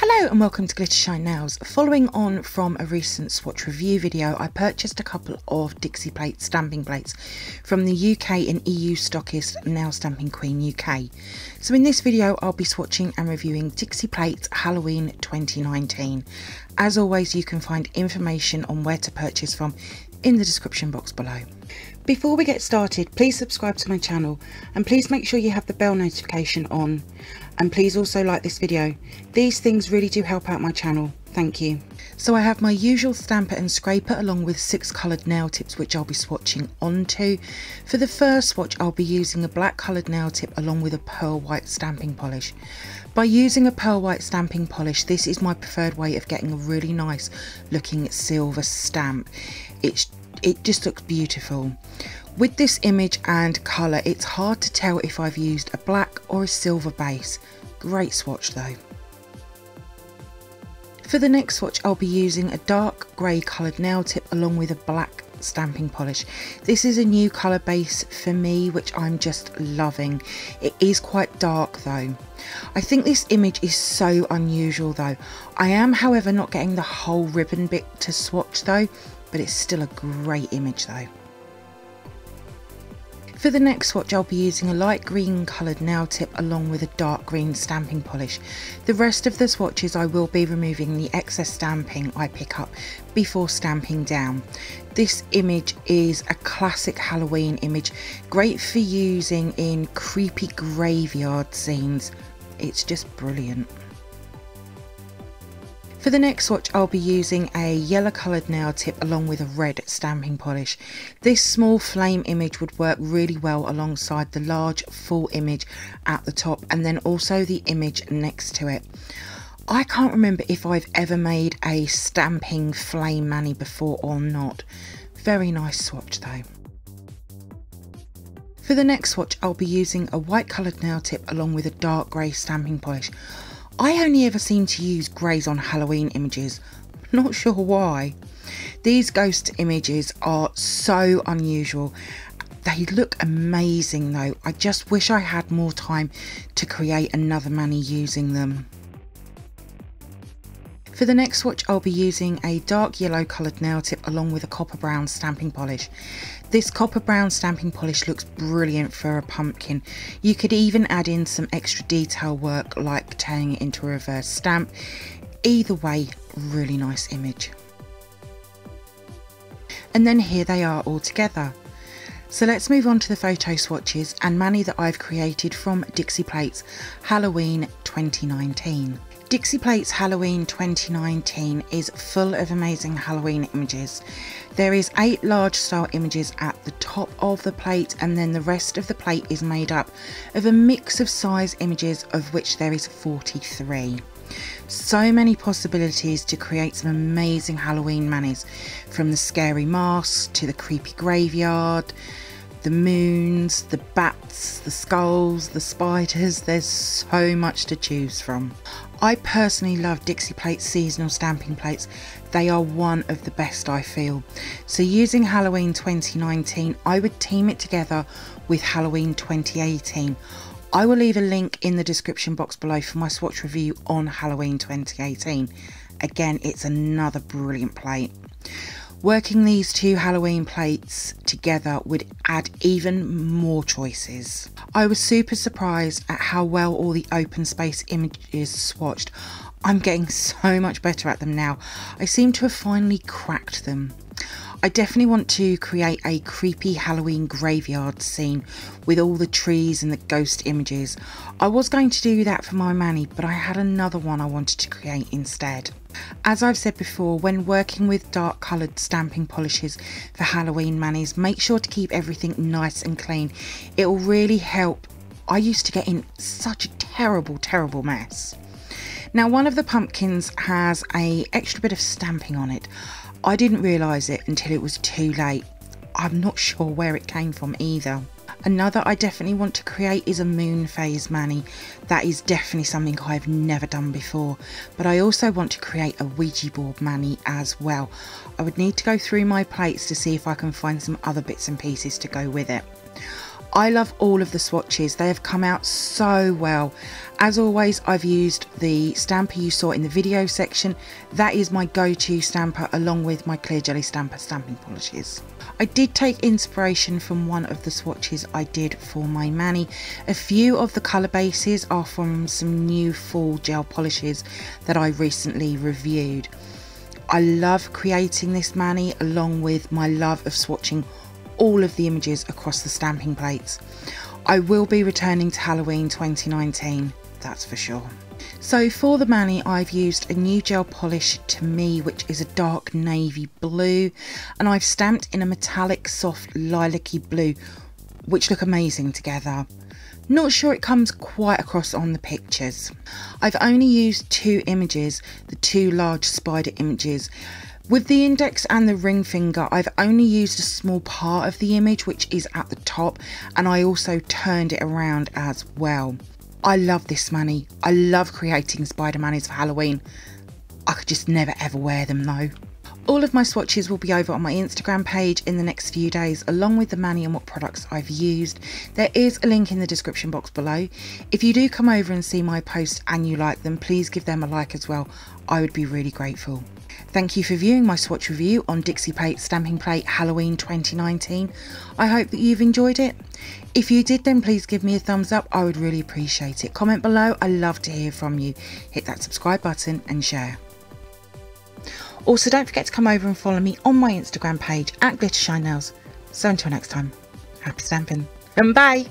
Hello and welcome to glittershinenails. Following on from a recent Swatch review video, I purchased a couple of Dixie Plates stamping plates from the UK and EU stockist Nail Stamping Queen UK. So in this video I'll be swatching and reviewing Dixie Plates Halloween 2019. As always, you can find information on where to purchase from in the description box below. Before we get started, please subscribe to my channel and please make sure you have the bell notification on, and please also like this video. These things really do help out my channel. Thank you. So I have my usual stamper and scraper along with 6 coloured nail tips which I'll be swatching onto. For the first swatch I'll be using a black coloured nail tip along with a pearl white stamping polish. By using a pearl white stamping polish, this is my preferred way of getting a really nice looking silver stamp. It just looks beautiful. With this image and colour, it's hard to tell if I've used a black or a silver base. Great swatch though. For the next swatch I'll be using a dark grey coloured nail tip along with a black stamping polish. This is a new colour base for me which I'm just loving. It is quite dark though. I think this image is so unusual though. I am however not getting the whole ribbon bit to swatch though, but it's still a great image though. For the next swatch I'll be using a light green coloured nail tip along with a dark green stamping polish. The rest of the swatches I will be removing the excess stamping I pick up before stamping down. This image is a classic Halloween image, great for using in creepy graveyard scenes. It's just brilliant. For the next swatch I'll be using a yellow coloured nail tip along with a red stamping polish. This small flame image would work really well alongside the large full image at the top and then also the image next to it. I can't remember if I've ever made a stamping flame mani before or not. Very nice swatch though. For the next swatch I'll be using a white coloured nail tip along with a dark grey stamping polish. I only ever seem to use greys on Halloween images, not sure why. These ghost images are so unusual. They look amazing though. I just wish I had more time to create another mani using them. For the next swatch I'll be using a dark yellow coloured nail tip along with a copper brown stamping polish. This copper brown stamping polish looks brilliant for a pumpkin. You could even add in some extra detail work like turning it into a reverse stamp. Either way, really nice image. And then here they are all together. So let's move on to the photo swatches and mani that I've created from Dixie Plates Halloween 2019. Dixie Plates Halloween 2019 is full of amazing Halloween images. There is 8 large style images at the top of the plate and then the rest of the plate is made up of a mix of size images of which there is 43. So many possibilities to create some amazing Halloween manis, from the scary masks to the creepy graveyard, the moons, the bats, the skulls, the spiders. There's so much to choose from. I personally love Dixie Plates seasonal stamping plates. They are one of the best I feel. So using Halloween 2019, I would team it together with Halloween 2018. I will leave a link in the description box below for my swatch review on Halloween 2018. Again, it's another brilliant plate. Working these 2 Halloween plates together would add even more choices. I was super surprised at how well all the open space images swatched. I'm getting so much better at them now. I seem to have finally cracked them. I definitely want to create a creepy Halloween graveyard scene with all the trees and the ghost images. I was going to do that for my mani, but I had another one I wanted to create instead. As I've said before, when working with dark coloured stamping polishes for Halloween manis, make sure to keep everything nice and clean. It will really help. I used to get in such a terrible mess. Now one of the pumpkins has an extra bit of stamping on it. I didn't realise it until it was too late. I'm not sure where it came from either. Another I definitely want to create is a moon phase mani. That is definitely something I've never done before. But I also want to create a Ouija board mani as well. I would need to go through my plates to see if I can find some other bits and pieces to go with it. I love all of the swatches. They have come out so well. As always, I've used the stamper you saw in the video section. That is my go-to stamper, along with my clear jelly stamper stamping polishes. I did take inspiration from one of the swatches I did for my mani. A few of the colour bases are from some new fall gel polishes that I recently reviewed. I love creating this mani, along with my love of swatching all of the images across the stamping plates. I will be returning to Halloween 2019, that's for sure. So for the mani, I've used a new gel polish to me, which is a dark navy blue, and I've stamped in a metallic soft lilac-y blue, which look amazing together. Not sure it comes quite across on the pictures. I've only used 2 images, the 2 large spider images. With the index and the ring finger, I've only used a small part of the image, which is at the top, and I also turned it around as well. I love this mani. I love creating spider manis for Halloween. I could just never ever wear them though. All of my swatches will be over on my Instagram page in the next few days, along with the mani and what products I've used. There is a link in the description box below. If you do come over and see my posts and you like them, please give them a like as well. I would be really grateful. Thank you for viewing my swatch review on Dixie Plates Stamping Plate Halloween 2019. I hope that you've enjoyed it. If you did, then please give me a thumbs up. I would really appreciate it. Comment below. I love to hear from you. Hit that subscribe button and share. Also, don't forget to come over and follow me on my Instagram page at glittershinenails. So until next time, happy stamping and bye!